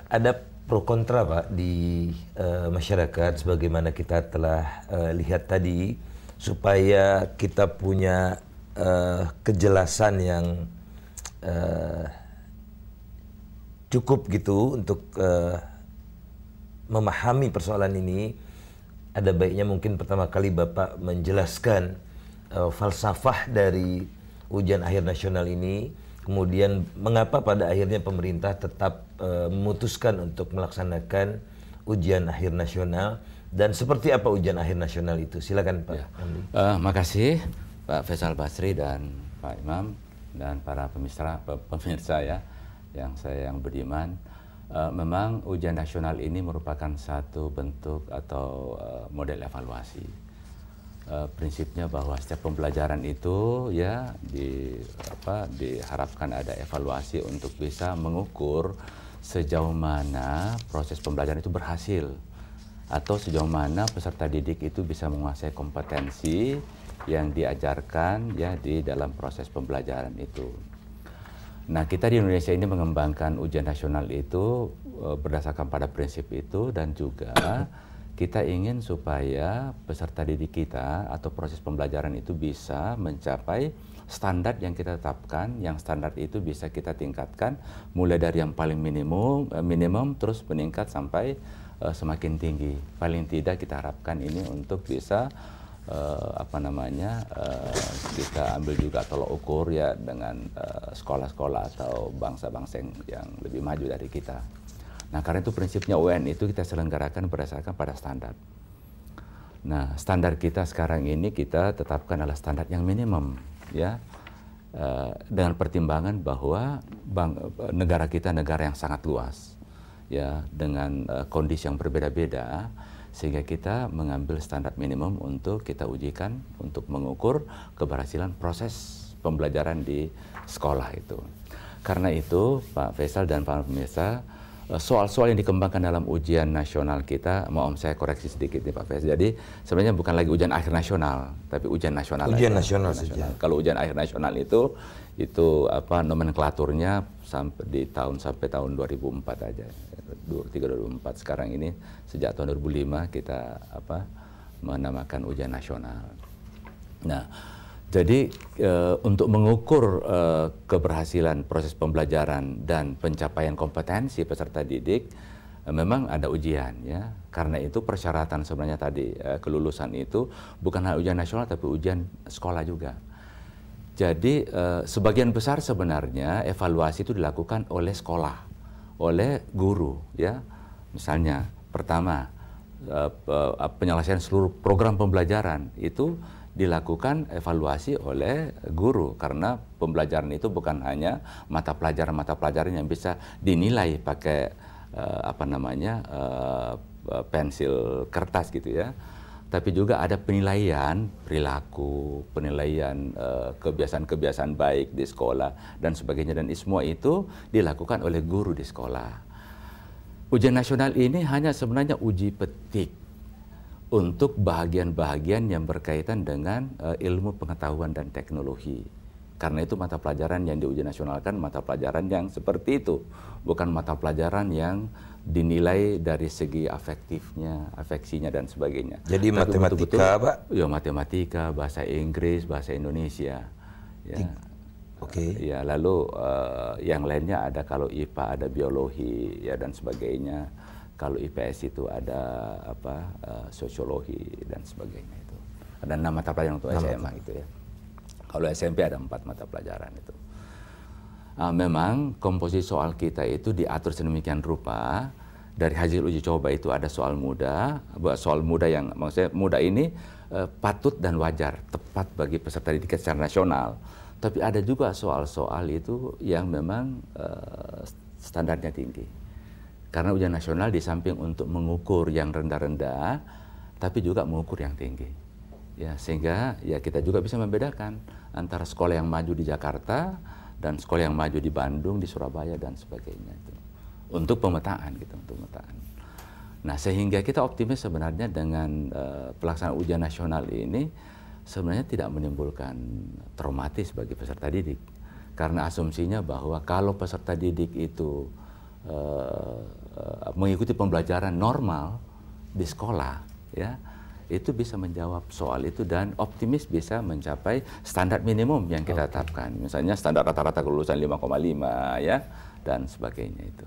Ada pro kontra Pak di masyarakat sebagaimana kita telah lihat tadi, supaya kita punya kejelasan yang eh, cukup gitu untuk memahami persoalan ini. Ada baiknya mungkin pertama kali Bapak menjelaskan falsafah dari ujian akhir nasional ini, kemudian mengapa pada akhirnya pemerintah tetap memutuskan untuk melaksanakan ujian akhir nasional, dan seperti apa ujian akhir nasional itu. Silakan Pak. Ya. Makasih Pak Faisal Basri dan Pak Imam dan para pemirsa ya yang beriman. Memang ujian nasional ini merupakan satu bentuk atau model evaluasi. Prinsipnya bahwa setiap pembelajaran itu ya diharapkan ada evaluasi untuk bisa mengukur sejauh mana proses pembelajaran itu berhasil, atau sejauh mana peserta didik itu bisa menguasai kompetensi yang diajarkan ya di dalam proses pembelajaran itu. Nah, kita di Indonesia ini mengembangkan ujian nasional itu berdasarkan pada prinsip itu, dan juga kita ingin supaya peserta didik kita atau proses pembelajaran itu bisa mencapai standar yang kita tetapkan, yang standar itu bisa kita tingkatkan mulai dari yang paling minimum terus meningkat sampai semakin tinggi. Paling tidak kita harapkan ini untuk bisa kita ambil juga tolok ukur ya dengan sekolah-sekolah atau bangsa-bangsa yang lebih maju dari kita. Nah, karena itu prinsipnya UN itu kita selenggarakan berdasarkan pada standar. Nah, standar kita sekarang ini kita tetapkan adalah standar yang minimum ya, dengan pertimbangan bahwa negara kita negara yang sangat luas ya, dengan kondisi yang berbeda-beda, sehingga kita mengambil standar minimum untuk kita ujikan untuk mengukur keberhasilan proses pembelajaran di sekolah itu. Karena itu Pak Faisal dan Pak pemirsa, soal-soal yang dikembangkan dalam ujian nasional kita, mau saya koreksi sedikit nih Pak Faisal. Jadi sebenarnya bukan lagi ujian akhir nasional, tapi ujian nasional. Ujian nasional saja. Kalau ujian akhir nasional itu nomenklaturnya sampai tahun 2004 aja. 2004. Sekarang ini sejak tahun 2005 kita menamakan ujian nasional. Nah, jadi untuk mengukur keberhasilan proses pembelajaran dan pencapaian kompetensi peserta didik, memang ada ujian ya. Karena itu persyaratan sebenarnya tadi kelulusan itu bukan hanya ujian nasional tapi ujian sekolah juga. Jadi sebagian besar sebenarnya evaluasi itu dilakukan oleh sekolah, oleh guru ya. Misalnya pertama penyelesaian seluruh program pembelajaran itu dilakukan evaluasi oleh guru, karena pembelajaran itu bukan hanya mata pelajaran yang bisa dinilai pakai pensil kertas gitu ya, tapi juga ada penilaian perilaku, penilaian kebiasaan-kebiasaan baik di sekolah dan sebagainya, dan semua itu dilakukan oleh guru di sekolah. Ujian nasional ini hanya sebenarnya uji petik untuk bahagian-bahagian yang berkaitan dengan ilmu pengetahuan dan teknologi. Karena itu mata pelajaran yang diuji nasionalkan mata pelajaran yang seperti itu, bukan mata pelajaran yang dinilai dari segi afeksinya dan sebagainya. Jadi tapi matematika, Pak? Ya, matematika, bahasa Inggris, bahasa Indonesia. Ya. Oke. Ya, lalu yang lainnya ada, kalau IPA ada biologi ya dan sebagainya. Kalau IPS itu ada sosiologi dan sebagainya itu. Ada 6 mata pelajaran untuk SMA gitu ya. Kalau SMP ada 4 mata pelajaran itu. Memang komposisi soal kita itu diatur sedemikian rupa. Dari hasil uji coba itu ada soal mudah yang maksudnya mudah ini patut dan wajar, tepat bagi peserta didik secara nasional. Tapi ada juga soal-soal itu yang memang standarnya tinggi. Karena ujian nasional di samping untuk mengukur yang rendah-rendah, tapi juga mengukur yang tinggi. Ya, sehingga ya kita juga bisa membedakan antara sekolah yang maju di Jakarta dan sekolah yang maju di Bandung, di Surabaya dan sebagainya itu. Untuk pemetaan gitu, untuk pemetaan. Nah, sehingga kita optimis sebenarnya dengan pelaksanaan ujian nasional ini sebenarnya tidak menimbulkan traumatis bagi peserta didik. Karena asumsinya bahwa kalau peserta didik itu mengikuti pembelajaran normal di sekolah, ya, itu bisa menjawab soal itu dan optimis bisa mencapai standar minimum yang kita tetapkan. Misalnya standar rata-rata kelulusan 5,5 ya dan sebagainya itu.